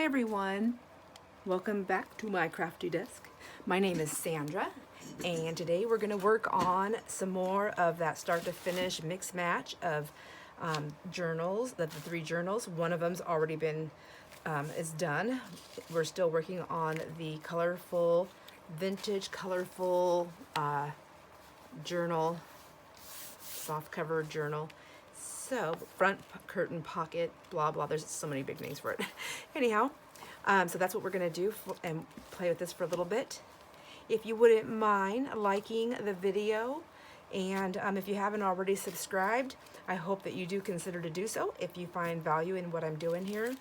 Hi everyone, welcome back to my crafty desk. My name is Sandra and today we're going to work on some more of that start to finish mix match of journals, the three journals. One of them's already been is done. We're still working on the colorful, vintage colorful journal, soft cover journal. So front curtain pocket, blah blah, there's so many big names for it. Anyhow, so that's what we're gonna do and play with this for a little bit. If you wouldn't mind liking the video, and if you haven't already subscribed, I hope that you do consider to do so if you find value in what I'm doing here.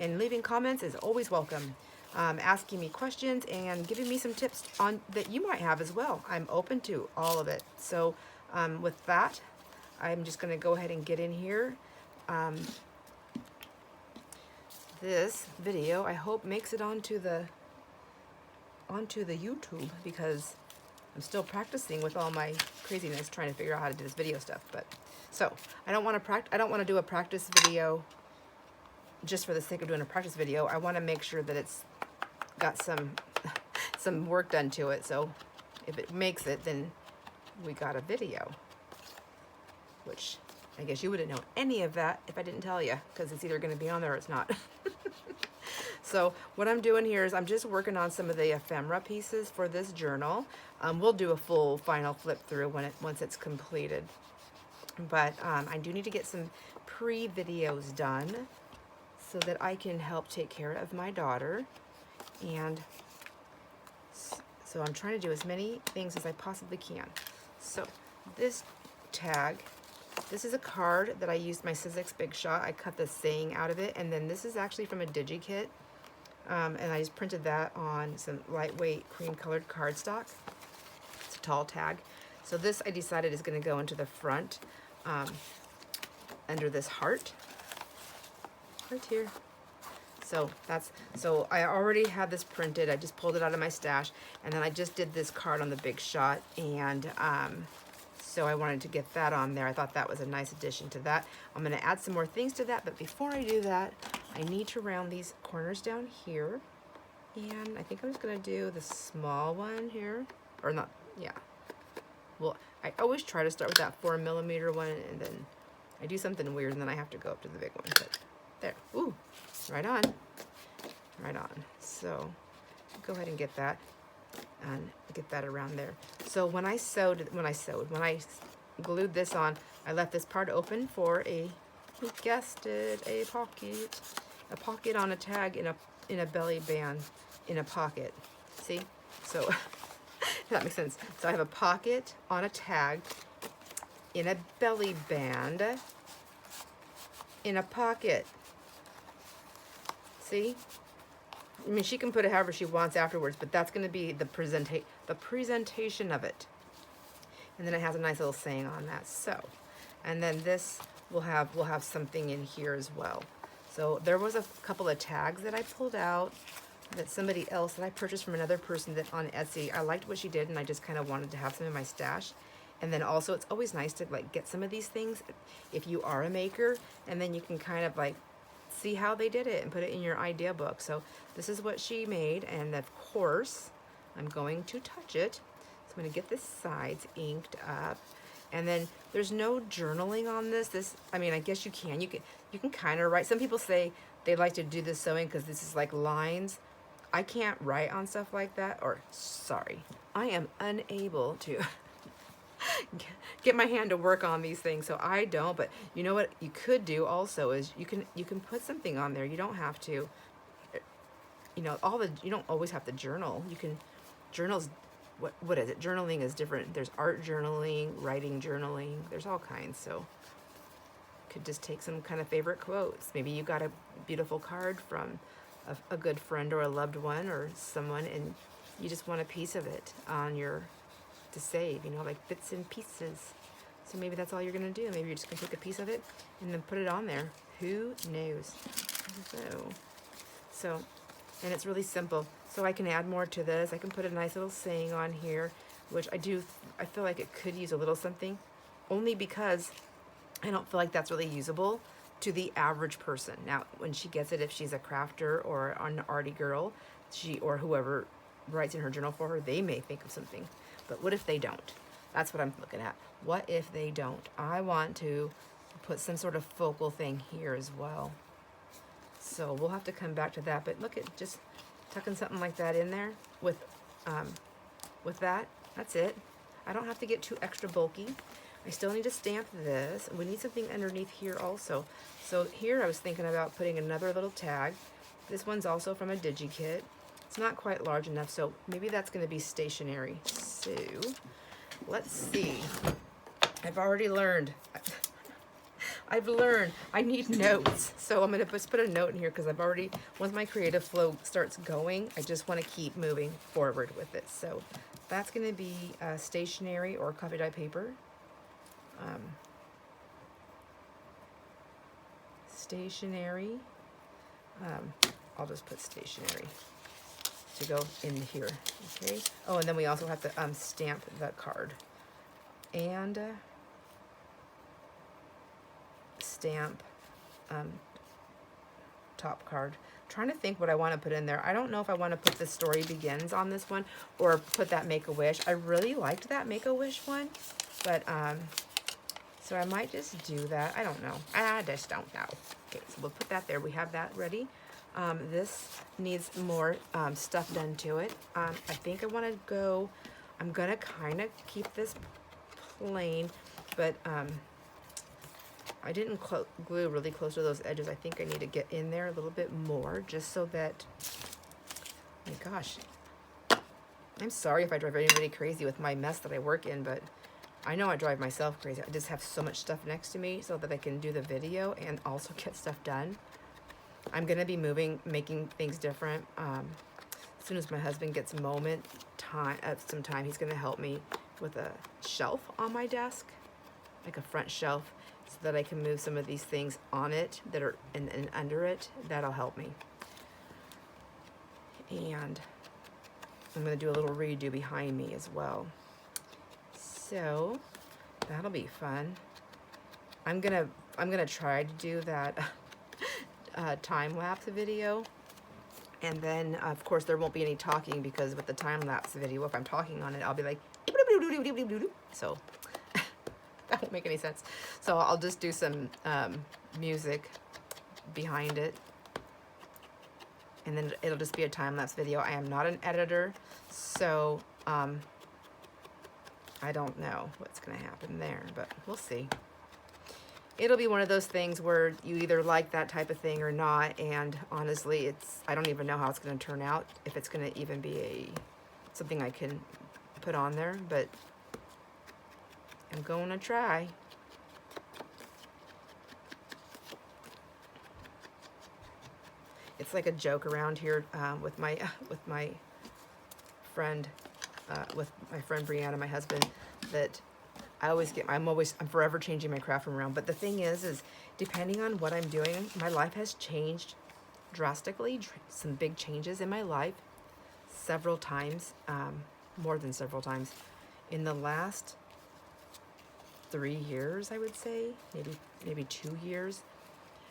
And leaving comments is always welcome. Asking me questions and giving me some tips on that you might have as well. I'm open to all of it. So with that, I'm just going to go ahead and get in here. This video, I hope, makes it onto the YouTube, because I'm still practicing with all my craziness trying to figure out how to do this video stuff. But so I don't want to do a practice video just for the sake of doing a practice video. I want to make sure that it's got some work done to it. So if it makes it, then we got a video. Which I guess you wouldn't know any of that if I didn't tell you, because it's either going to be on there or it's not. So what I'm doing here is I'm just working on some of the ephemera pieces for this journal. We'll do a full final flip through once it's completed. But I do need to get some pre-videos done so that I can help take care of my daughter. And so I'm trying to do as many things as I possibly can. So this tag, this is a card that I used my Sizzix Big Shot. I cut the saying out of it, and then this is actually from a DigiKit, and I just printed that on some lightweight cream colored cardstock. It's a tall tag. So this I decided is going to go into the front under this heart right here. So I already had this printed. I just pulled it out of my stash, and then I just did this card on the Big Shot, and so I wanted to get that on there. I thought that was a nice addition to that. I'm going to add some more things to that, but before I do that, I need to round these corners down here. And I think I'm just going to do the small one here. Or not, yeah. Well, I always try to start with that 4mm one, and then I do something weird, and then I have to go up to the big one. But there. Ooh, right on. Right on. So go ahead and get that. And get that around there. So when I glued this on, I left this part open for you guessed it, a pocket on a tag in a belly band in a pocket. See? So that makes sense. So I have a pocket on a tag in a belly band in a pocket. See? I mean, she can put it however she wants afterwards, but that's going to be the presentation of it. And then it has a nice little saying on that. So, and then this will have something in here as well. So there was a couple of tags that I pulled out that somebody else that I purchased from another person that on Etsy. I liked what she did, and I just kind of wanted to have some in my stash. And then also, it's always nice to like get some of these things if you are a maker, and then you can kind of like see how they did it and put it in your idea book. So this is what she made, and of course I'm going to touch it. So I'm going to get the sides inked up, and then there's no journaling on this. I mean, I guess you can kind of write. Some people say they like to do this sewing because this is like lines. I can't write on stuff like that, or sorry, I am unable to get my hand to work on these things, so I don't. But you know what you could do also is you can put something on there. You don't have to, you know, you don't always have to journal. You can journals. What is it? Journaling is different. There's art journaling, writing journaling. There's all kinds. So you could just take some kind of favorite quotes. Maybe you got a beautiful card from a good friend or a loved one or someone, and you just want a piece of it on your to save, you know, like bits and pieces. So maybe that's all you're gonna do. Maybe you're just gonna take a piece of it and then put it on there. Who knows? So, and it's really simple. So I can add more to this. I can put a nice little saying on here, which I feel like it could use a little something, only because I don't feel like that's really usable. to the average person. Now, when she gets it, if she's a crafter or an arty girl, she or whoever writes in her journal for her, they may think of something. But what if they don't? That's what I'm looking at. What if they don't? I want to put some sort of focal thing here as well. So we'll have to come back to that. But look at just tucking something like that in there with that. That's it. I don't have to get too extra bulky. I still need to stamp this. We need something underneath here also. So here I was thinking about putting another little tag. This one's also from a DigiKit. It's not quite large enough, so maybe that's going to be stationary. So let's see. I've already learned. I've learned I need notes. So I'm going to just put a note in here because I've already, once my creative flow starts going, I just want to keep moving forward with it. So that's going to be stationery or coffee dye paper. Stationery. I'll just put stationery to go in here. Okay. Oh, and then we also have to stamp the card and stamp top card. Trying to think what I want to put in there. I don't know if I want to put the story begins on this one or put that Make-A-Wish. I really liked that Make-A-Wish one, but so I might just do that. I don't know. I just don't know. Okay, so we'll put that there. We have that ready. This needs more stuff done to it. I think I want to go, I'm going to kind of keep this plain, but I didn't glue really close to those edges. I think I need to get in there a little bit more just so that, oh my gosh, I'm sorry if I drive anybody crazy with my mess that I work in, but I know I drive myself crazy. I just have so much stuff next to me so that I can do the video and also get stuff done. I'm going to be making things different. As soon as my husband gets some time, he's going to help me with a shelf on my desk, like a front shelf, so that I can move some of these things on it that are and under it. That'll help me. And I'm going to do a little redo behind me as well. So that'll be fun. I'm gonna try to do that time-lapse video, and then of course there won't be any talking because with the time-lapse video, if I'm talking on it, I'll be like, so that won't make any sense. So I'll just do some music behind it, and then it'll just be a time-lapse video. I am not an editor, so I don't know what's going to happen there, but we'll see. It'll be one of those things where you either like that type of thing or not, and honestly, I don't even know how it's going to turn out, if it's going to even be something I can put on there, but I'm going to try. It's like a joke around here with my friend Brianna, my husband, that I'm forever changing my craft room around. But the thing is depending on what I'm doing, my life has changed drastically. Some big changes in my life several times, more than several times, in the last 3 years, I would say, maybe 2 years.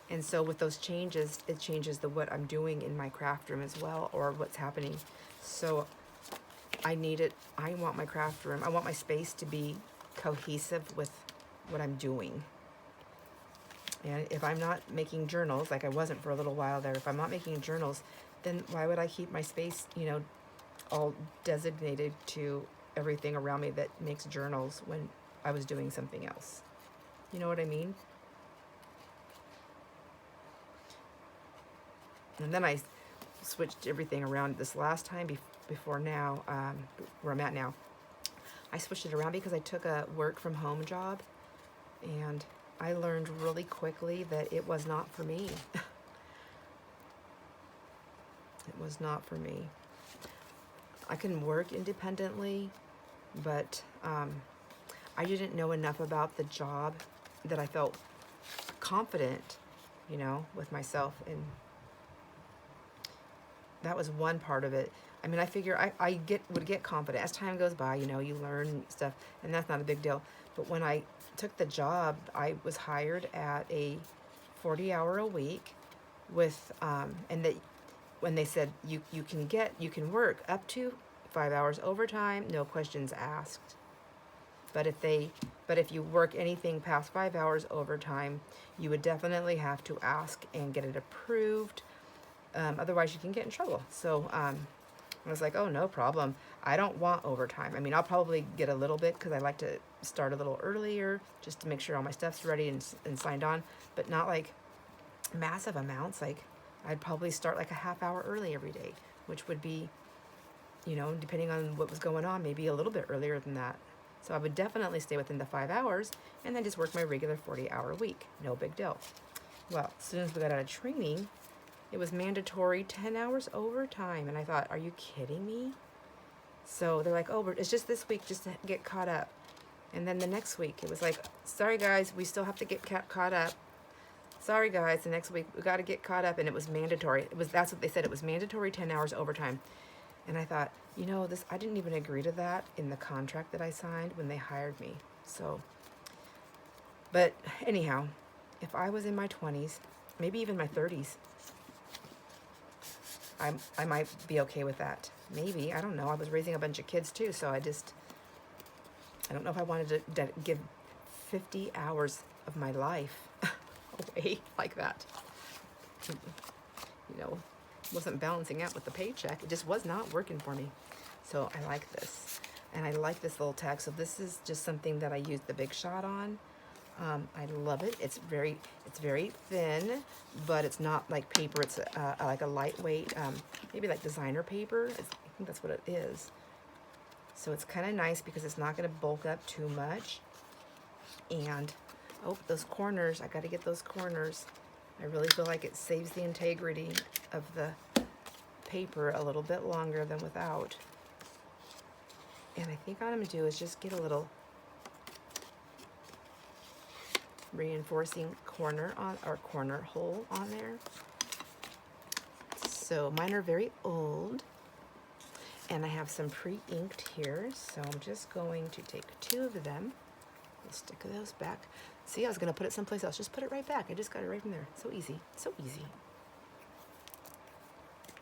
And so with those changes, it changes what I'm doing in my craft room as well, or what's happening. So I want my craft room, I want my space to be cohesive with what I'm doing. And if I'm not making journals, like I wasn't for a little while there, if I'm not making journals, then why would I keep my space, all designated to everything around me that makes journals when I was doing something else? You know what I mean? And then I switched everything around this last time before now, where I'm at now. I switched it around because I took a work from home job, and I learned really quickly that it was not for me. It was not for me. I can work independently, but I didn't know enough about the job that I felt confident, with myself, and that was one part of it. I mean, I figure I would get confident as time goes by. You learn stuff, and that's not a big deal. But when I took the job, I was hired at a 40-hour a week with, and that when they said you can work up to 5 hours overtime, no questions asked. But if you work anything past 5 hours overtime, you would definitely have to ask and get it approved. Otherwise you can get in trouble. So I was like, oh, no problem. I don't want overtime. I mean, I'll probably get a little bit because I like to start a little earlier just to make sure all my stuff's ready and signed on, but not like massive amounts. Like I'd probably start like a half hour early every day, which would be, you know, depending on what was going on, maybe a little bit earlier than that. So I would definitely stay within the 5 hours and then just work my regular 40-hour week. No big deal. Well, as soon as we got out of training, it was mandatory 10 hours overtime. And I thought, are you kidding me? So they're like, oh, it's just this week just to get caught up. And then the next week, it was like, sorry, guys, we still have to get caught up. Sorry, guys, the next week we got to get caught up. And it was mandatory. That's what they said. It was mandatory 10 hours overtime. And I thought, you know, I didn't even agree to that in the contract that I signed when they hired me. So, but anyhow, if I was in my 20s, maybe even my 30s, I might be okay with that. Maybe, I don't know. I was raising a bunch of kids too, so I don't know if I wanted to give 50 hours of my life away like that. You know, wasn't balancing out with the paycheck. It just was not working for me. So I like this. And I like this little tag. So this is just something that I used the Big Shot on. I love it. It's very thin, but it's not like paper. It's like a lightweight, maybe like designer paper. I think that's what it is. So it's kind of nice because it's not going to bulk up too much. And, oh, those corners, I got to get those corners. I really feel like it saves the integrity of the paper a little bit longer than without. And I think what I'm going to do is just get a little reinforcing corner on, or corner hole on there. So mine are very old, and I have some pre-inked here, so I'm just going to take 2 of them. We'll stick those back. See, I was going to put it someplace else. Just put it right back. I just got it right from there. So easy. So easy.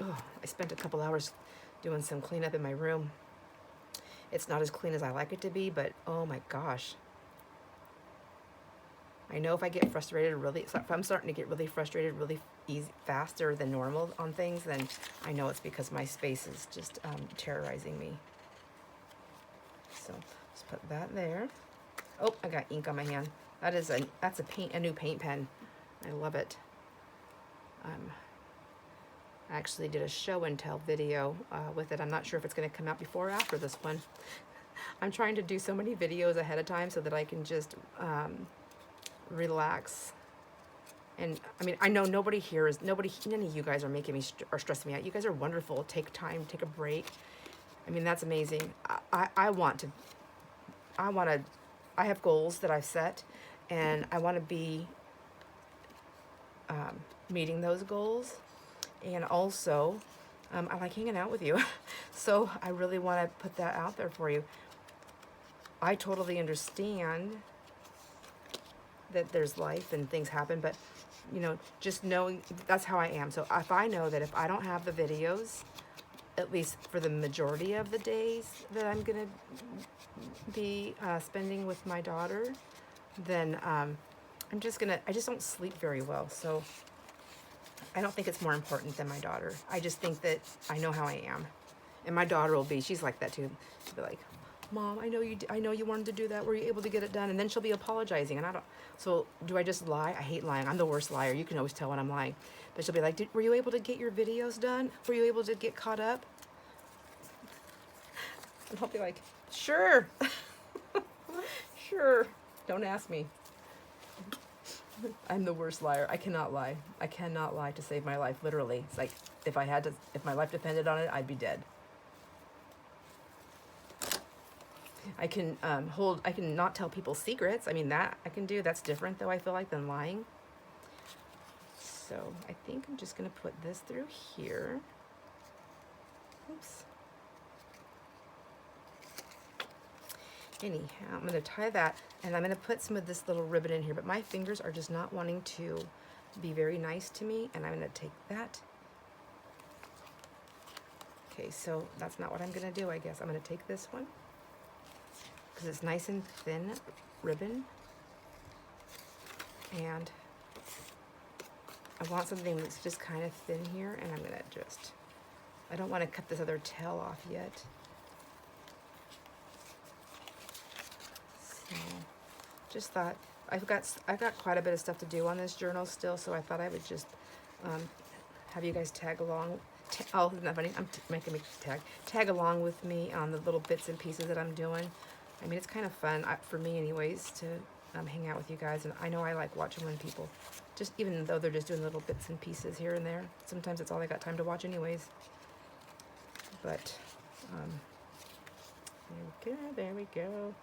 Oh, I spent a couple hours doing some cleanup in my room. It's not as clean as I like it to be, but oh my gosh. I know if I get frustrated if I'm starting to get really frustrated really faster than normal on things, then I know it's because my space is just terrorizing me. So just put that there. Oh, I got ink on my hand. That's a new paint pen. I love it. I actually did a show and tell video with it. I'm not sure if it's going to come out before or after this one. I'm trying to do so many videos ahead of time so that I can just relax. And I mean, I know none of you guys are making me or stressing me out. You guys are wonderful. Take time, take a break. I mean, that's amazing. I have goals that I've set, and I want to be meeting those goals. And also, I like hanging out with you. So I really want to put that out there for you. I totally understand that there's life and things happen, but you know, just knowing that's how I am. So if I know that if I don't have the videos, at least for the majority of the days that I'm gonna be spending with my daughter, then I just don't sleep very well. So I don't think it's more important than my daughter. I just think that I know how I am, and my daughter she's like that too. She'll be like, Mom, I know you wanted to do that. Were you able to get it done? And then she'll be apologizing, and I don't. So do I just lie? I hate lying. I'm the worst liar. You can always tell when I'm lying. But she'll be like, were you able to get your videos done? Were you able to get caught up? And I'll be like, sure. Sure. Don't ask me. I'm the worst liar. I cannot lie. I cannot lie to save my life, literally. It's like if my life depended on it, I'd be dead. I can not tell people secrets. I mean, that I can do. That's different, though, I feel like, than lying. So I think I'm just going to put this through here. Oops. Anyhow, I'm going to tie that, and I'm going to put some of this little ribbon in here, but my fingers are just not wanting to be very nice to me, and I'm going to take that. Okay, so that's not what I'm going to do, I guess. I'm going to take this one because it's nice and thin ribbon, and I want something that's just kind of thin here, and I'm going to just, I don't want to cut this other tail off yet. So, just thought, I've got quite a bit of stuff to do on this journal still, so I thought I would just have you guys tag along. Oh, isn't that funny? I'm making me tag along with me on the little bits and pieces that I'm doing. I mean, it's kind of fun, for me anyways, to hang out with you guys, and I know I like watching when people, just even though they're just doing little bits and pieces here and there, sometimes it's all I got time to watch anyways. But, there we go.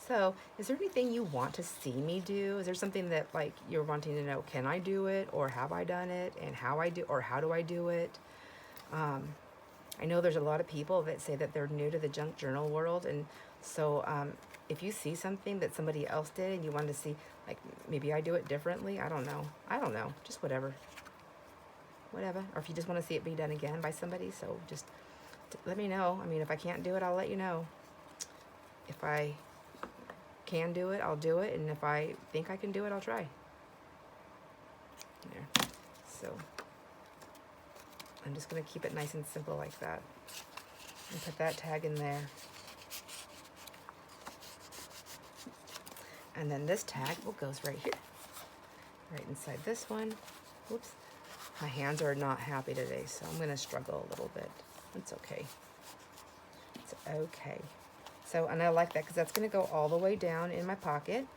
So, is there anything you want to see me do? Is there something that, like, you're wanting to know, can I do it, or have I done it, and how do I do it? I know there's a lot of people that say that they're new to the junk journal world, and so if you see something that somebody else did and you want to see, like, maybe I do it differently, I don't know, just whatever. Or if you just want to see it be done again by somebody, so just let me know. I mean, if I can't do it, I'll let you know. If I can do it, I'll do it, and if I think I can do it, I'll try. There. So I'm just going to keep it nice and simple like that, and put that tag in there. And then this tag goes right here, right inside this one. Whoops. My hands are not happy today, so I'm going to struggle a little bit. It's okay. It's okay. So, and I like that because that's going to go all the way down in my pocket.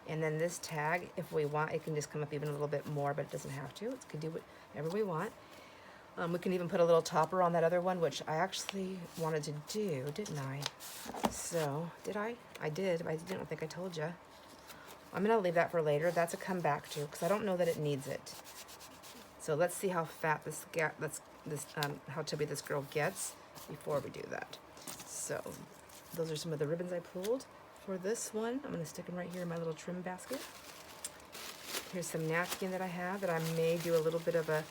And then this tag, if we want, it can just come up even a little bit more, but it doesn't have to. It can do whatever we want. We can even put a little topper on that other one, which I actually wanted to do, didn't I? So, did I? I did, but I didn't think I told you. I'm going to leave that for later. That's a come back to, because I don't know that it needs it. So let's see how fat how chubby this girl gets before we do that. So those are some of the ribbons I pulled for this one. I'm going to stick them right here in my little trim basket. Here's some napkin that I have that I may do a little bit of a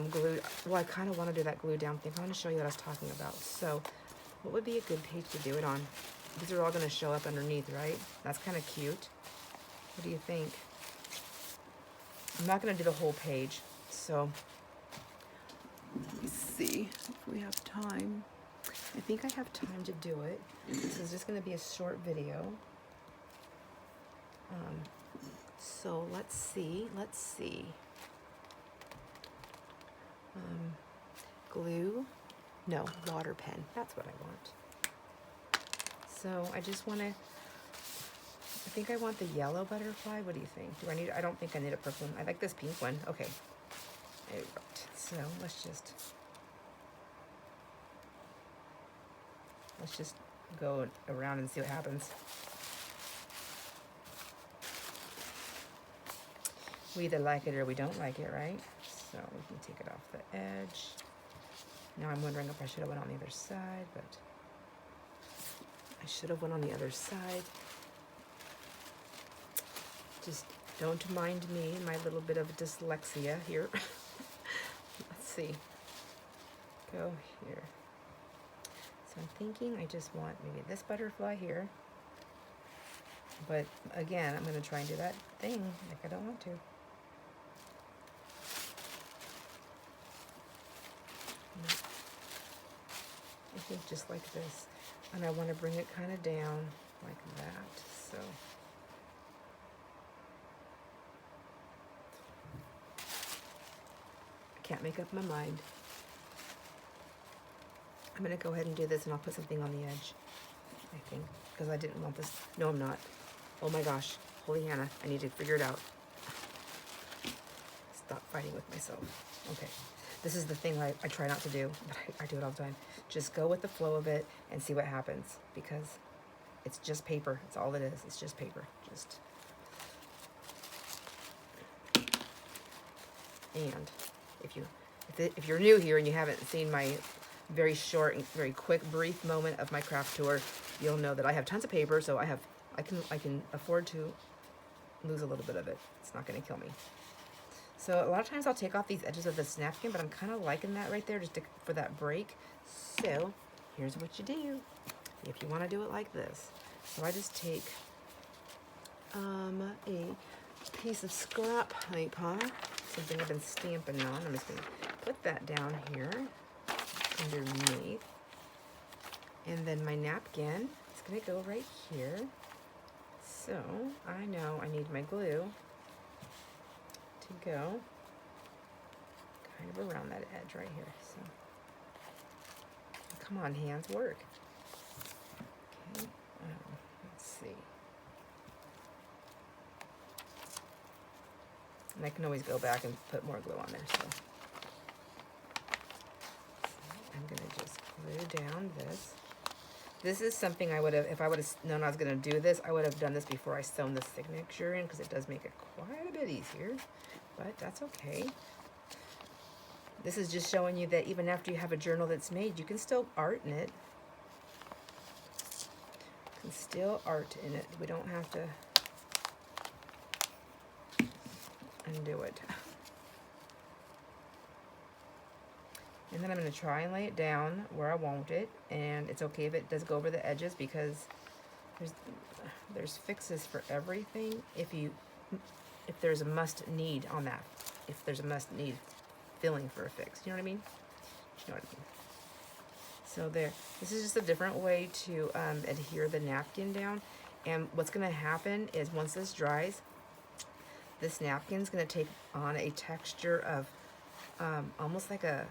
glue. Well, I kind of want to do that glue down thing. I want to show you what I was talking about. So what would be a good page to do it on? These are all going to show up underneath, right? That's kind of cute. What do you think? I'm not going to do the whole page. So, let me see if we have time. I think I have time to do it. This is just going to be a short video. So let's see. Glue. No, water pen. That's what I want. So I just want to, I think I want the yellow butterfly. What do you think? I don't think I need a purple one. I like this pink one. Okay. Right. So let's just go around and see what happens. We either like it or we don't like it, right? So we can take it off the edge. Now I'm wondering if I should have went on the other side, but I should have went on the other side. Just don't mind me and my little bit of dyslexia here. Let's see. Go here. So I'm thinking I just want maybe this butterfly here. But again, I'm going to try and do that thing like I don't want to. I think just like this. And I want to bring it kind of down like that. So I can't make up my mind. I'm going to go ahead and do this, and I'll put something on the edge, I think, because I didn't want this. No, I'm not. Oh my gosh. Holy Hannah. I need to figure it out. Stop fighting with myself. Okay. This is the thing I try not to do, but I do it all the time. Just go with the flow of it and see what happens, because it's just paper. It's all it is. It's just paper. And if you're new here and you haven't seen my very short and very quick brief moment of my craft tour, you'll know that I have tons of paper. So I have I can afford to lose a little bit of it. It's not going to kill me. So a lot of times I'll take off these edges of this napkin, but I'm kind of liking that right there just for that break. So here's what you do if you want to do it like this. So I just take a piece of scrap paper, something I've been stamping on. I'm just going to put that down here underneath. And then my napkin is going to go right here. So I know I need my glue to go kind of around that edge right here. So come on, hands, work. Okay, let's see. And I can always go back and put more glue on there. So I'm gonna just glue down this. This is something I would have, if I would have known I was gonna do this, I would have done this before I sewn the signature in, because it does make it quite a bit easier, but that's okay. This is just showing you that even after you have a journal that's made, you can still art in it. You can still art in it. We don't have to undo it. And then I'm going to try and lay it down where I want it, and it's okay if it does go over the edges, because there's fixes for everything. If there's a must need on that, if there's a must need filling for a fix, you know what I mean? You know what I mean? So there, this is just a different way to adhere the napkin down. And what's going to happen is once this dries, this napkin's going to take on a texture of almost like a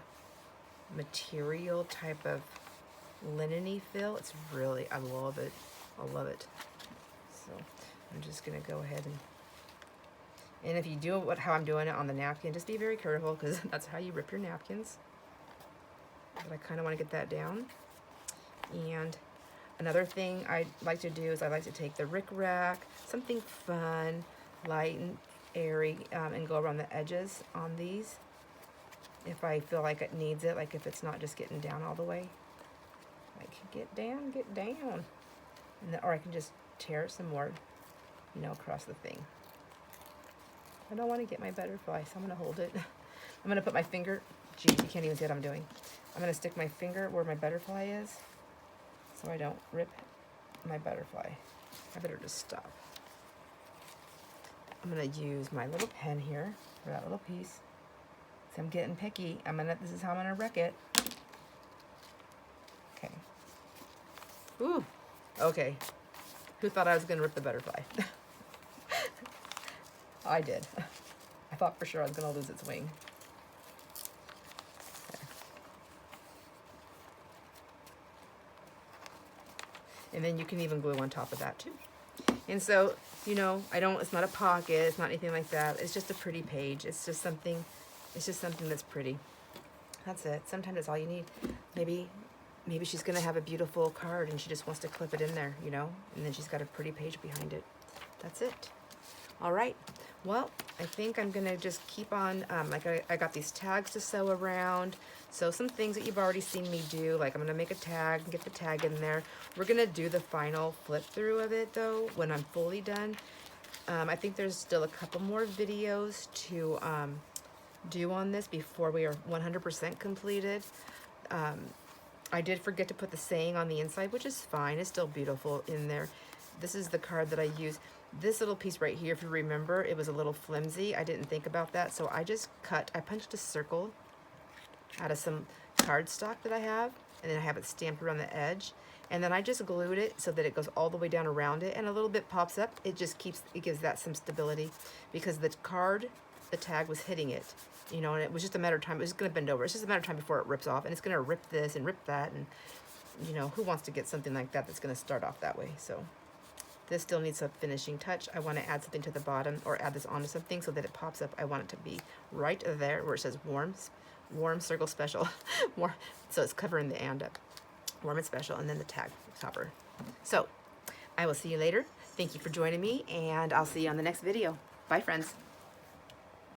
material type of linen-y feel. It's really, I love it. I love it. So I'm just going to go ahead and if you do how I'm doing it on the napkin, just be very careful, because that's how you rip your napkins. But I kind of want to get that down. And another thing I like to do is I like to take the Rick Rack, something fun, light and airy, and go around the edges on these if I feel like it needs it, like if it's not just getting down all the way. Like, get down, get down. And or I can just tear it some more, you know, across the thing. I don't want to get my butterfly, so I'm going to hold it. I'm going to put my finger, geez, you can't even see what I'm doing. I'm going to stick my finger where my butterfly is, so I don't rip my butterfly. I better just stop. I'm going to use my little pen here for that little piece. So I'm getting picky. This is how I'm going to wreck it. Okay. Ooh, okay. Who thought I was going to rip the butterfly? I did. I thought for sure I was going to lose its wing. Okay. And then you can even glue on top of that too. And so, you know, it's not a pocket, it's not anything like that. It's just a pretty page. It's just something that's pretty. That's it. Sometimes that's all you need. Maybe she's going to have a beautiful card and she just wants to clip it in there, you know, and then she's got a pretty page behind it. That's it. All right. Well, I think I'm going to just keep on, I got these tags to sew around. So some things that you've already seen me do, like I'm going to make a tag and get the tag in there. We're going to do the final flip through of it though when I'm fully done. I think there's still a couple more videos to do on this before we are 100% completed. I did forget to put the saying on the inside, which is fine. It's still beautiful in there. This is the card that I use. This little piece right here, if you remember, it was a little flimsy. I didn't think about that, so I punched a circle out of some cardstock that I have, and then I have it stamped around the edge, and then I just glued it so that it goes all the way down around it, and a little bit pops up. It gives that some stability, because the tag was hitting it, you know, and it was just a matter of time. It was going to bend over. It's just a matter of time before it rips off, and it's going to rip this and rip that, and you know, who wants to get something like that that's going to start off that way? So this still needs a finishing touch. I want to add something to the bottom, or add this onto something so that it pops up. I want it to be right there where it says warm circle special. So it's covering the and up. Warm and special, and then the tag topper. So I will see you later. Thank you for joining me, and I'll see you on the next video. Bye, friends.